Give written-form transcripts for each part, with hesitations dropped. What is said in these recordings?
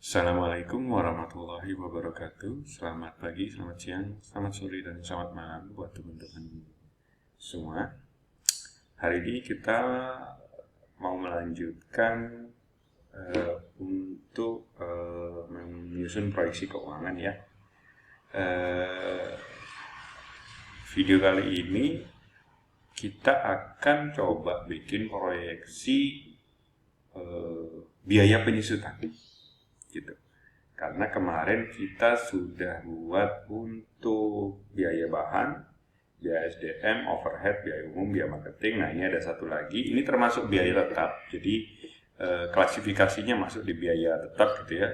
Assalamualaikum warahmatullahi wabarakatuh. Selamat pagi, selamat siang, selamat sore, dan selamat malam buat teman-teman semua. Hari ini kita mau melanjutkan untuk menyusun proyeksi keuangan ya. Video kali ini kita akan coba bikin proyeksi biaya penyusutan gitu. Karena kemarin kita sudah buat untuk biaya bahan, biaya SDM, overhead, biaya umum, biaya marketing. Nah, ini ada satu lagi. Ini termasuk biaya tetap. Jadi klasifikasinya masuk di biaya tetap gitu ya.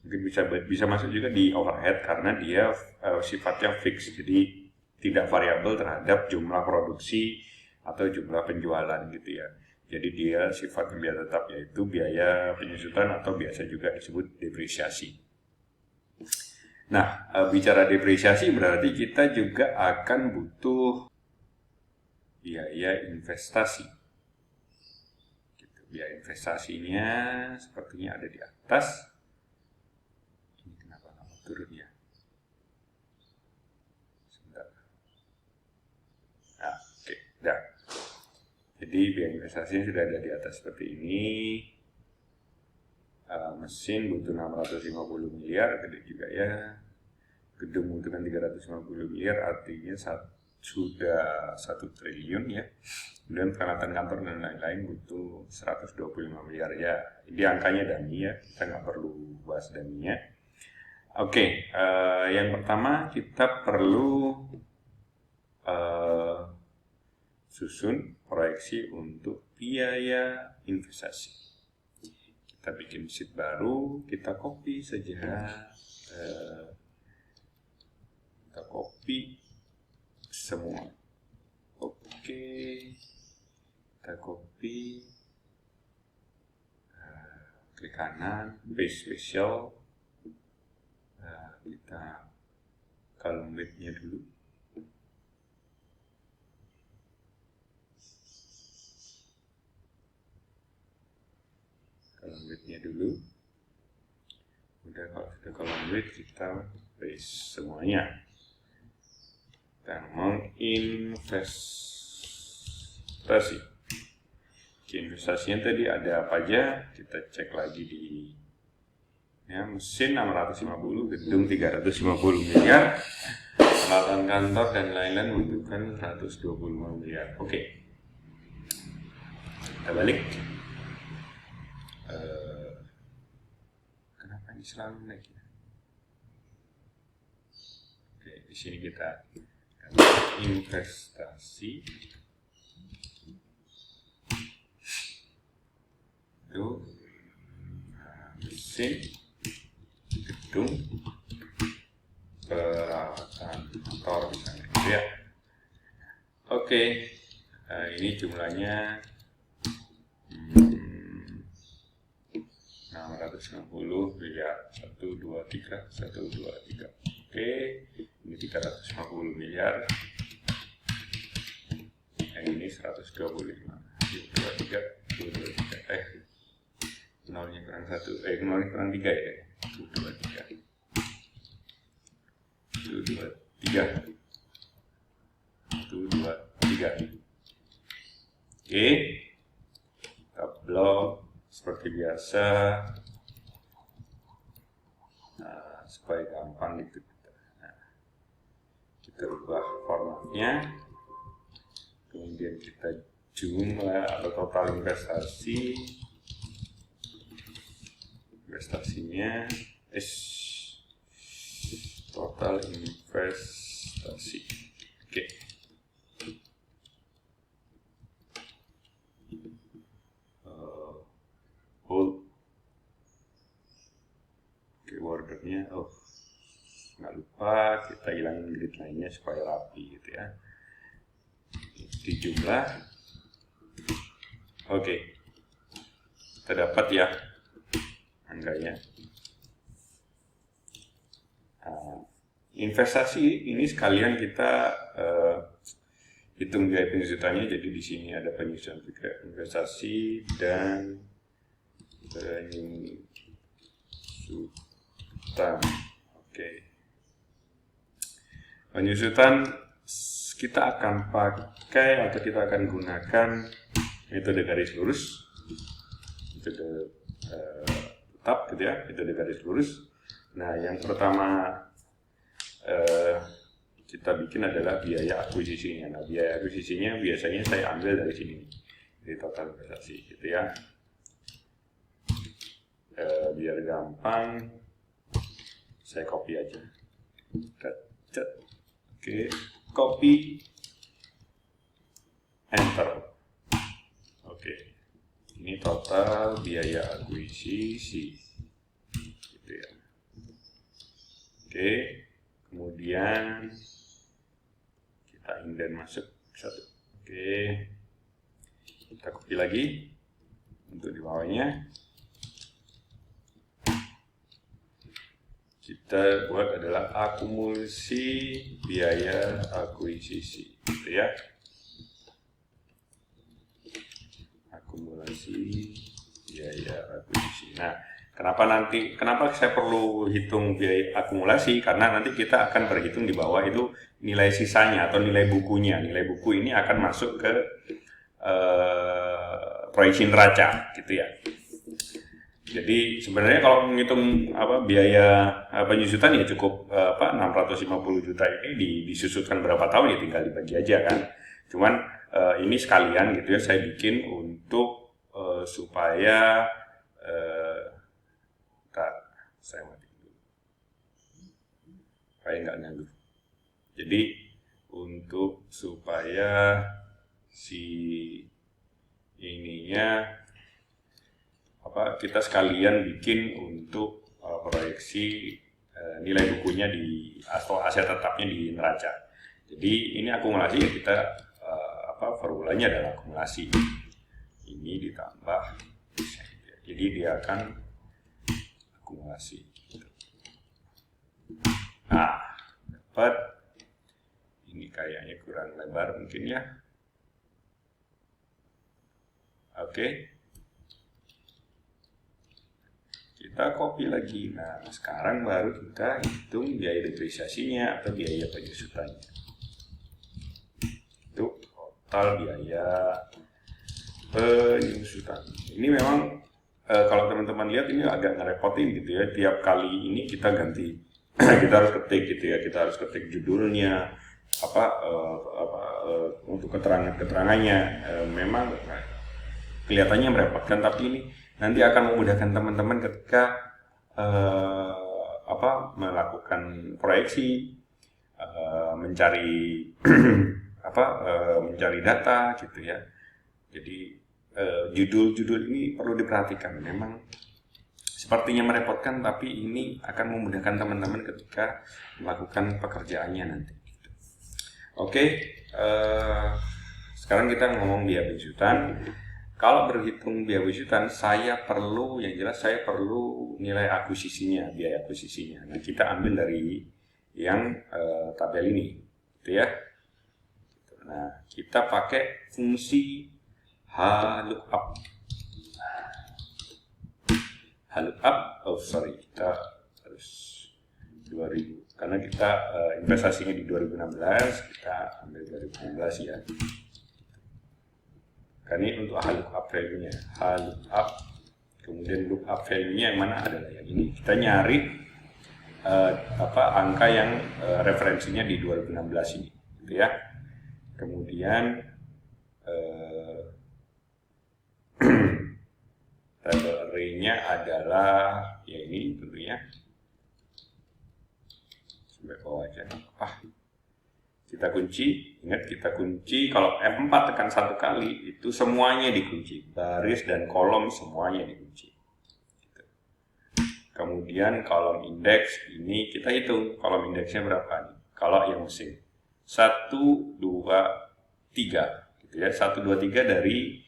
Mungkin bisa masuk juga di overhead karena dia sifatnya fix. Jadi tidak variabel terhadap jumlah produksi atau jumlah penjualan gitu ya. Jadi dia sifatnya biaya tetap, yaitu biaya penyusutan atau biasa juga disebut depresiasi. Nah, bicara depresiasi berarti kita juga akan butuh biaya investasi. Biaya investasinya sepertinya ada di atas. Ini kenapa nggak turun ya? Sebentar. Nah, oke, dah. Jadi biaya investasinya sudah ada di atas seperti ini. Mesin butuh 650 miliar, gede juga ya. Gedung butuhkan 350 miliar, artinya sudah 1 triliun ya. Kemudian peralatan kantor dan lain-lain butuh 125 miliar ya. Ini angkanya dummy ya, kita nggak perlu bahas dummy-nya. Oke, yang pertama kita perlu susun proyeksi untuk biaya investasi. Kita bikin sheet baru, kita copy saja, kita copy semua. Oke, kita copy, klik kanan, paste special, kita column width-nya dulu. Column width-nya dulu. Udah, kalau sudah column width kita paste semuanya. Kita menginvestasi. Investasinya tadi ada apa aja? Kita cek lagi di ya, mesin 650, gedung 350 miliar, peralatan kantor dan lain-lain membutuhkan 125 miliar. Oke. Kita balik. Kenapa ini selalu naik ya? Oke, di sini kita investasi itu mesin, gedung, peralatan kantor misalnya gitu ya. Oke, ini jumlahnya 650 miliar, 1, 2, 3, 1, 2, 3. Oke, ini 350 miliar, yang ini 125, 2, 3, 2, 3, nolnya kurang 1, nolnya kurang 3 ya, 2, 3, 2, 3, 2, 3. Oke, kita blok seperti biasa, supaya gampang gitu. Kita ubah formatnya, kemudian kita jumlah atau total investasinya total investasi. Oke. Hold. Oke, bordernya nggak lupa kita hilangin grid lainnya supaya rapi gitu ya. Di jumlah. Oke. Kita dapat ya angkanya. Investasi ini sekalian kita hitung biaya penyusutannya. Jadi di sini ada penyusutan investasi dan penyusutan. Oke. Penyusutan kita akan pakai atau kita akan gunakan metode garis lurus, metode tetap gitu ya, metode garis lurus. Nah, yang pertama kita bikin adalah biaya akuisisinya. Nah, biaya akuisisinya biasanya saya ambil dari sini, dari total investasi gitu ya. Biar gampang, saya copy aja. Oke, copy, enter. Oke, ini total biaya akuisisi, gitu ya. Oke, kemudian kita indent masuk satu. Oke, kita copy lagi untuk di bawahnya. Kita buat adalah akumulasi biaya akuisisi, gitu ya. Akumulasi biaya akuisisi. Nah, kenapa saya perlu hitung biaya akumulasi? Karena nanti kita akan berhitung di bawah itu nilai sisanya atau nilai bukunya. Nilai buku ini akan masuk ke proyeksi neraca, gitu ya. Jadi sebenarnya kalau menghitung biaya penyusutan ya cukup 650 juta ini disusutkan berapa tahun ya tinggal dibagi aja kan. Cuman ini sekalian gitu ya saya bikin untuk supaya saya mati dulu supaya nggak nganggur. Jadi untuk supaya si ininya kita sekalian bikin untuk proyeksi nilai bukunya atau aset tetapnya di neraca. Jadi ini akumulasi ya kita formulanya adalah akumulasi. Ini ditambah, jadi dia akan akumulasi. Nah, dapat ini kayaknya kurang lebar mungkin ya. Oke. Kita copy lagi. Nah, sekarang baru kita hitung biaya depresiasinya atau biaya penyusutannya. Itu total biaya penyusutan. Ini memang kalau teman-teman lihat ini agak ngerepotin gitu ya. Tiap kali ini kita ganti, kita harus ketik gitu ya. Kita harus ketik judulnya, untuk keterangannya. Memang kelihatannya merepotkan, tapi ini nanti akan memudahkan teman-teman ketika melakukan proyeksi, mencari mencari data gitu ya. Jadi judul-judul ini perlu diperhatikan. Memang sepertinya merepotkan, tapi ini akan memudahkan teman-teman ketika melakukan pekerjaannya nanti. Oke, sekarang kita ngomong biaya penyusutan. Kalau berhitung biaya penyusutan, saya perlu nilai akuisisinya, biaya akuisisinya. Nah, kita ambil dari yang tabel ini, gitu ya. Nah, kita pakai fungsi HLOOKUP. Kita harus 2000 karena kita investasinya di 2016, kita ambil 2016 ya. Karena ini untuk HLOOKUP value-nya, HLOOKUP, kemudian lookup value-nya yang mana adalah yang ini. Kita nyari angka yang referensinya di 2016 ini, gitu ya. Kemudian table array-nya adalah ya ini tentunya sampai bawah aja. Kita kunci, ingat kita kunci, kalau F4 tekan satu kali itu semuanya dikunci, baris dan kolom semuanya dikunci. Kemudian kolom indeks ini kita hitung kolom indeksnya berapa nih? Kalau yang mesin 1, 2, 3 gitu ya. 1, 2, 3 dari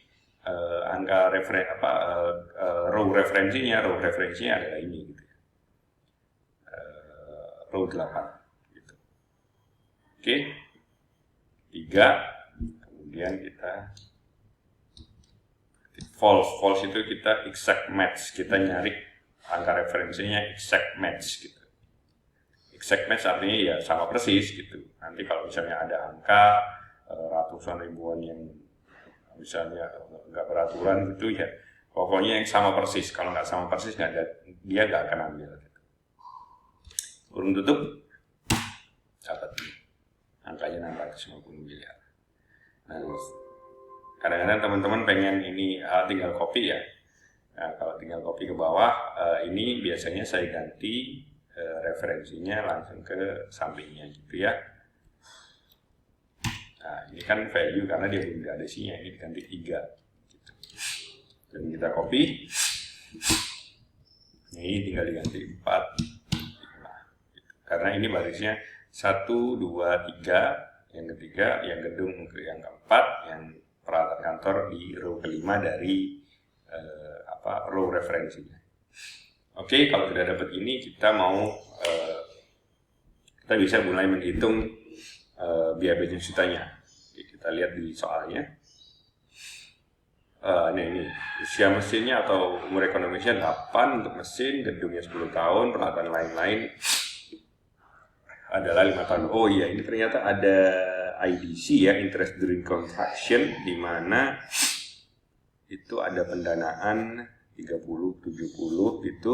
angka row referensinya adalah ini gitu ya. Row 8 gitu. Oke. 3, kemudian kita false itu kita exact match, kita nyari angka referensinya exact match gitu. exact match artinya ya sama persis gitu. Nanti kalau misalnya ada angka ratusan ribuan yang misalnya nggak beraturan gitu ya, pokoknya yang sama persis. Kalau nggak sama persis nggak ada, dia nggak akan ambil gitu. Kurung tutup dapat angkanya 650 miliar. Nah, kadang-kadang teman-teman pengen ini tinggal copy ya. Nah, kalau tinggal copy ke bawah, ini biasanya saya ganti referensinya langsung ke sampingnya gitu ya. Nah, ini kan value karena dia belum ada isinya, ini diganti 3 gitu. Dan kita copy, ini tinggal diganti 4 5, gitu. Karena ini barisnya 1, 2, 3, yang ketiga, yang gedung ke yang keempat, yang peralatan kantor di row kelima dari row referensinya. Oke, kalau sudah dapat ini, kita mau kita bisa mulai menghitung biaya penyesuaiannya. Kita lihat di soalnya. Ini usia mesinnya atau umur ekonomisnya 8 untuk mesin, gedungnya 10 tahun, peralatan lain-lain adalah 5 tahun. Oh iya, ini ternyata ada IDC ya, interest during construction, di mana itu ada pendanaan 30-70 itu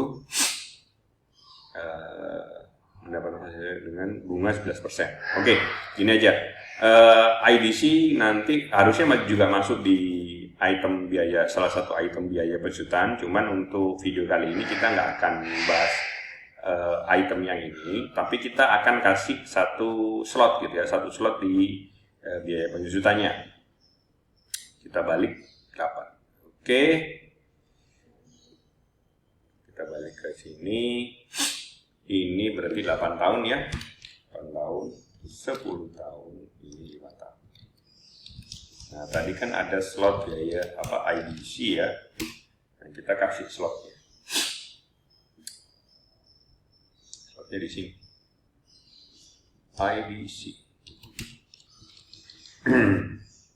mendapatkan dengan bunga 11%. Oke, gini aja. IDC nanti harusnya juga masuk di item biaya, salah satu item biaya penyesuaian. Cuman untuk video kali ini kita nggak akan bahas item yang ini, tapi kita akan kasih satu slot gitu ya, satu slot di biaya penyesuaiannya. Kita balik kapan? Oke, kita balik ke sini. Ini berarti 8 tahun ya, 8 tahun, 10 tahun, ini 5 tahun. Nah, tadi kan ada slot biaya IDC ya, dan kita kasih slotnya. Slotnya di sini. IDC.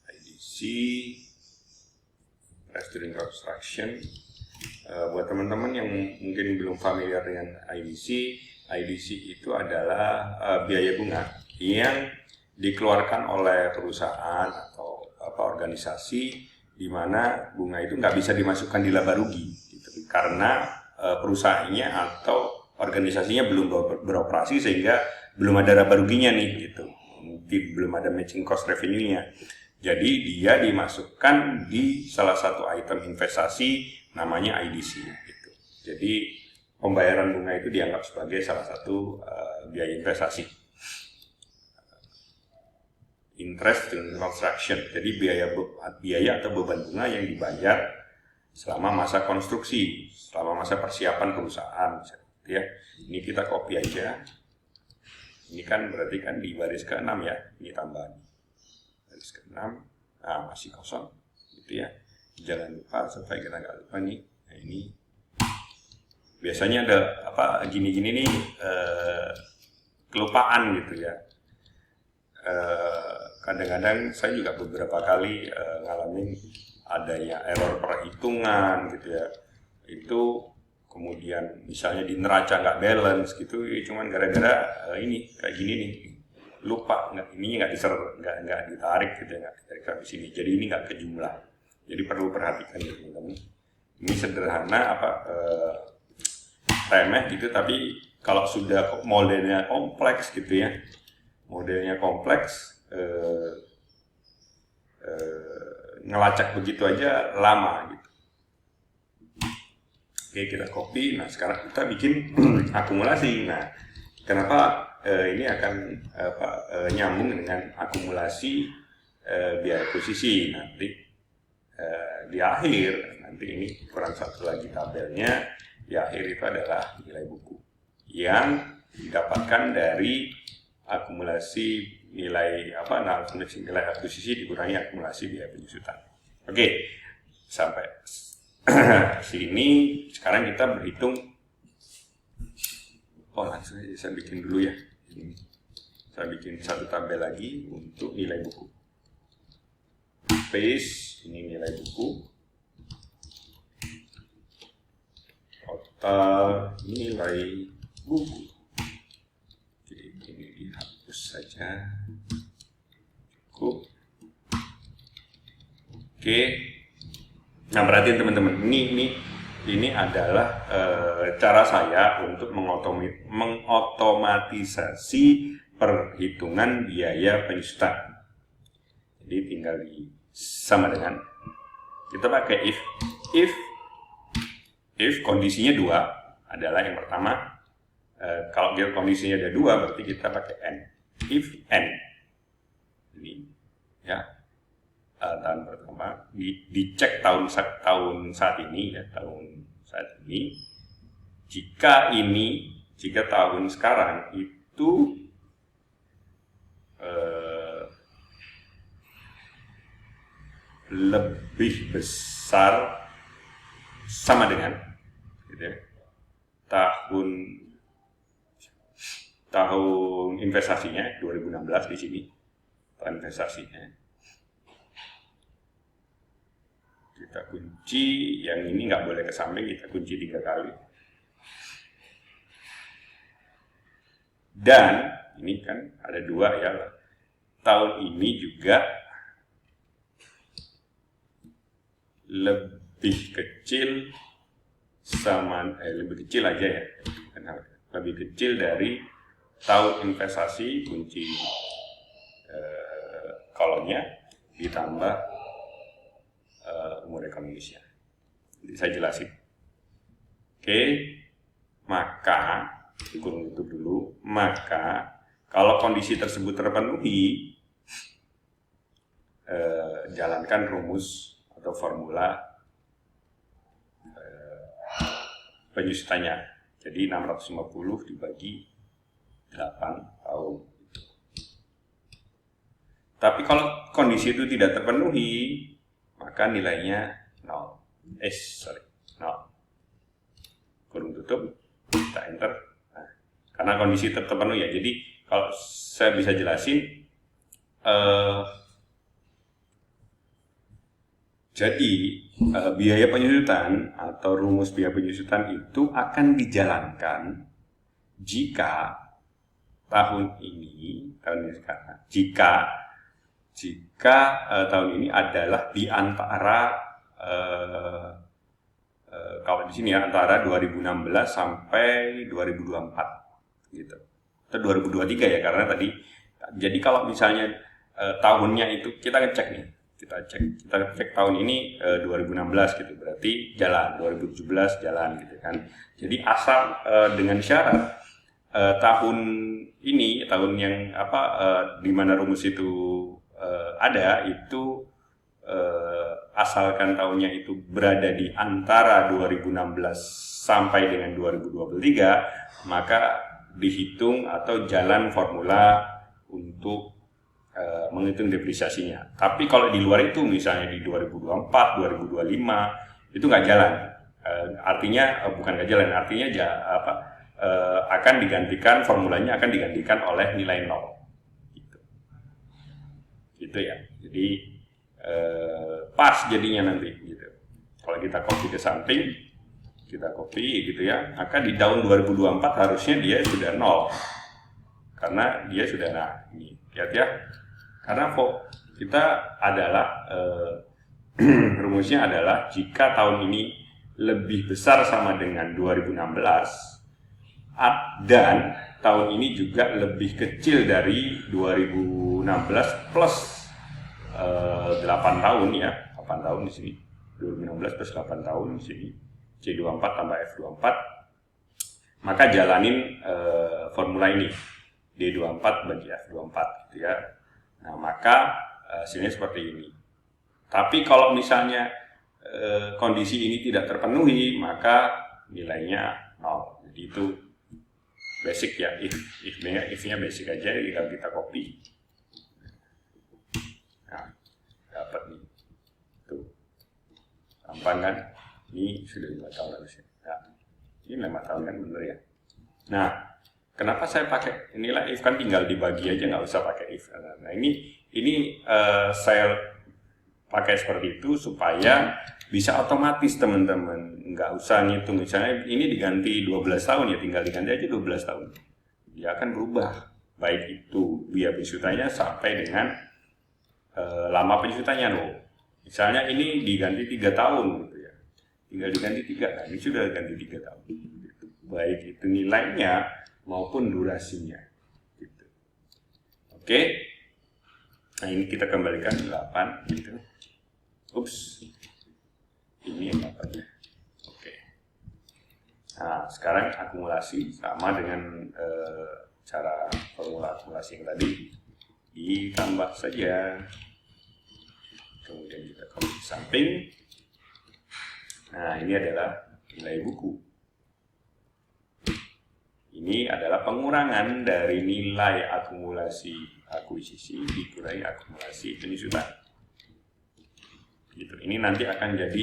IDC, During Construction. Buat teman-teman yang mungkin belum familiar dengan IDC, IDC itu adalah biaya bunga yang dikeluarkan oleh perusahaan atau organisasi di mana bunga itu nggak bisa dimasukkan di laba rugi gitu, karena perusahaannya atau organisasinya belum beroperasi sehingga belum ada laba ruginya nih gitu, belum ada matching cost revenue-nya. Jadi dia dimasukkan di salah satu item investasi namanya IDC gitu. Jadi pembayaran bunga itu dianggap sebagai salah satu biaya investasi. Interest in construction. Jadi biaya atau beban bunga yang dibayar selama masa konstruksi, selama masa persiapan perusahaan gitu ya. Ini kita copy aja. Ini kan berarti kan di baris ke-6 ya. Ini tambahan. Baris ke-6. Nah, masih kosong gitu ya. Jangan lupa supaya kita nggak lupa nih. Nah, ini biasanya ada gini-gini nih kelupaan gitu ya. Kadang-kadang saya juga beberapa kali ngalamin adanya error perhitungan gitu ya. Itu kemudian misalnya di neraca nggak balance gitu, ya cuman gara-gara ini kayak gini nih, lupa ininya nggak ditarik gitu ya, nggak ditarik ke sini. Jadi ini nggak ke jumlah. Jadi perlu perhatikan ya teman-teman. Ini sederhana remeh gitu, tapi kalau sudah modelnya kompleks gitu ya, modelnya kompleks, ngelacak begitu aja lama gitu. Oke, kita copy. Nah, sekarang kita bikin akumulasi. Nah, kenapa ini akan nyambung dengan akumulasi biaya akuisisi nanti. Di akhir nanti ini kurang satu lagi tabelnya, di akhir itu adalah nilai buku yang didapatkan dari akumulasi nilai nilai akuisisi dikurangi akumulasi biaya penyusutan. Oke, sampai sini sekarang kita berhitung. Langsung aja saya bikin dulu ya. Saya bikin satu tabel lagi untuk nilai buku. Paste, ini nilai buku, total nilai buku. Oke. Ya. Cukup. Oke. Nah, perhatiin teman-teman, ini adalah cara saya untuk mengotomatisasi perhitungan biaya penyusutan. Jadi tinggal sama dengan kita pakai if kondisinya 2 adalah yang pertama. Kalau dia kondisinya ada 2 berarti kita pakai n. If n ini ya tahun pertama dicek tahun saat ini ya, tahun saat ini jika tahun sekarang itu lebih besar sama dengan gitu ya, tahun investasinya 2016 di sini, tahun investasinya kita kunci, yang ini nggak boleh ke samping, kita kunci 3 kali. Dan ini kan ada 2 ya, tahun ini juga lebih kecil lebih kecil aja ya, lebih kecil dari tahun investasi, kunci kolomnya ditambah umur ekonomisnya. Jadi saya jelasin. Oke, maka kurung tutup dulu. Maka kalau kondisi tersebut terpenuhi, jalankan rumus atau formula penyusutannya. Jadi 650 dibagi 8 tahun. Tapi kalau kondisi itu tidak terpenuhi, maka nilainya 0. 0. Kurung tutup, kita enter. Nah, karena kondisi terpenuhi ya. Jadi kalau saya bisa jelasin, jadi biaya penyusutan atau rumus biaya penyusutan itu akan dijalankan jika tahun ini sekarang, jika tahun ini adalah di antara kalau di sini ya, antara 2016 sampai 2024 gitu, atau 2023 ya, karena tadi. Jadi kalau misalnya tahunnya itu kita ngecek nih, kita cek tahun ini 2016 gitu, berarti jalan, 2017 jalan gitu kan. Jadi asal dengan syarat tahun ini, tahun yang di mana rumus itu ada, itu asalkan tahunnya itu berada di antara 2016 sampai dengan 2023, maka dihitung atau jalan formula untuk menghitung depresiasinya. Tapi kalau di luar itu, misalnya di 2024, 2025, itu nggak jalan. Artinya bukan nggak jalan, artinya akan digantikan, formulanya akan digantikan oleh nilai 0. Gitu ya. Jadi pas jadinya nanti gitu. Kalau kita copy ke samping, kita copy gitu ya, maka di tahun 2024 harusnya dia sudah 0. Karena dia sudah, ini lihat ya. Karena kita adalah rumusnya adalah jika tahun ini lebih besar sama dengan 2016 dan tahun ini juga lebih kecil dari 2016 plus 8 tahun ya, 8 tahun di sini, 2016 plus 8 tahun di sini, C24 tambah F24, maka jalanin formula ini, D24 bagi F24 gitu ya. Nah, maka hasilnya seperti ini. Tapi kalau misalnya kondisi ini tidak terpenuhi, maka nilainya 0. Jadi itu basic ya, if-nya basic aja, tinggal kita copy. Nah, dapat nih. Tuh. Gampang kan? Ini sudah 5 tahun harusnya. Nah, ini 5 tahun kan, bener ya? Nah, kenapa saya pakai nilai if, kan tinggal dibagi aja, nggak usah pakai if. Nah, ini saya pakai seperti itu supaya bisa otomatis teman-teman, nggak usah ngitung. Misalnya ini diganti 12 tahun ya, tinggal diganti aja 12 tahun. Dia akan berubah baik itu biaya penyusutannya sampai dengan lama penyusutannya loh. Misalnya ini diganti 3 tahun gitu ya, tinggal diganti 3, nah ini sudah ganti 3 tahun gitu. Baik itu nilainya maupun durasinya gitu. Oke, nah ini kita kembalikan 8 gitu. Ups, ini 8 ya. Oke, nah sekarang akumulasi sama dengan cara formula akumulasi yang tadi, ditambah saja, kemudian kita copy di samping. Nah ini adalah nilai buku. Ini adalah pengurangan dari nilai akumulasi akuisisi dikurangi akumulasi penyusutan. Gitu. Ini nanti akan jadi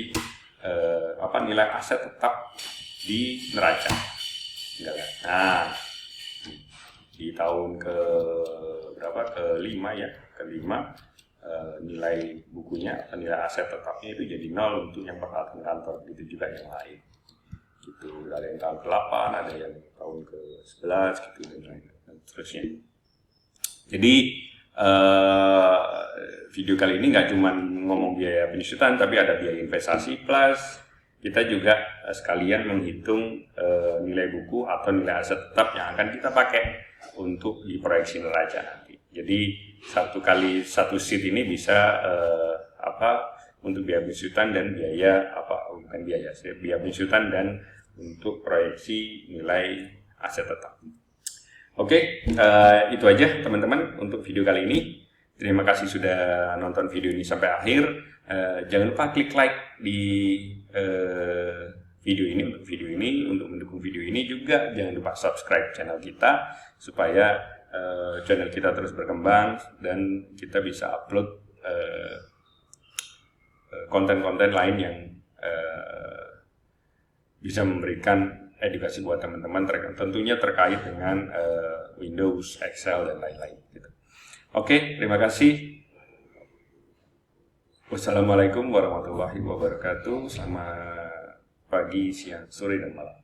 nilai aset tetap di neraca. Nah, di tahun ke-5 ya, ke-5 nilai bukunya atau nilai aset tetapnya itu jadi 0 untuk yang peralatan kantor, gitu juga yang lain. Gitu, ada yang tahun ke-8, ada yang tahun ke-11 gitu dan seterusnya. Jadi video kali ini nggak cuma ngomong biaya penyusutan, tapi ada biaya investasi plus kita juga sekalian menghitung nilai buku atau nilai aset tetap yang akan kita pakai untuk diproyeksi neraca nanti. Jadi satu sheet ini bisa untuk biaya penyusutan dan biaya biaya penyusutan dan untuk proyeksi nilai aset tetap. Oke, itu aja teman-teman untuk video kali ini. Terima kasih sudah nonton video ini sampai akhir. Jangan lupa klik like di video ini untuk mendukung video ini. Juga jangan lupa subscribe channel kita supaya channel kita terus berkembang dan kita bisa upload konten-konten lain yang bisa memberikan edukasi buat teman-teman tentunya terkait dengan Windows, Excel dan lain-lain gitu. Oke, terima kasih. Wassalamualaikum warahmatullahi wabarakatuh. Selamat pagi, siang, sore dan malam.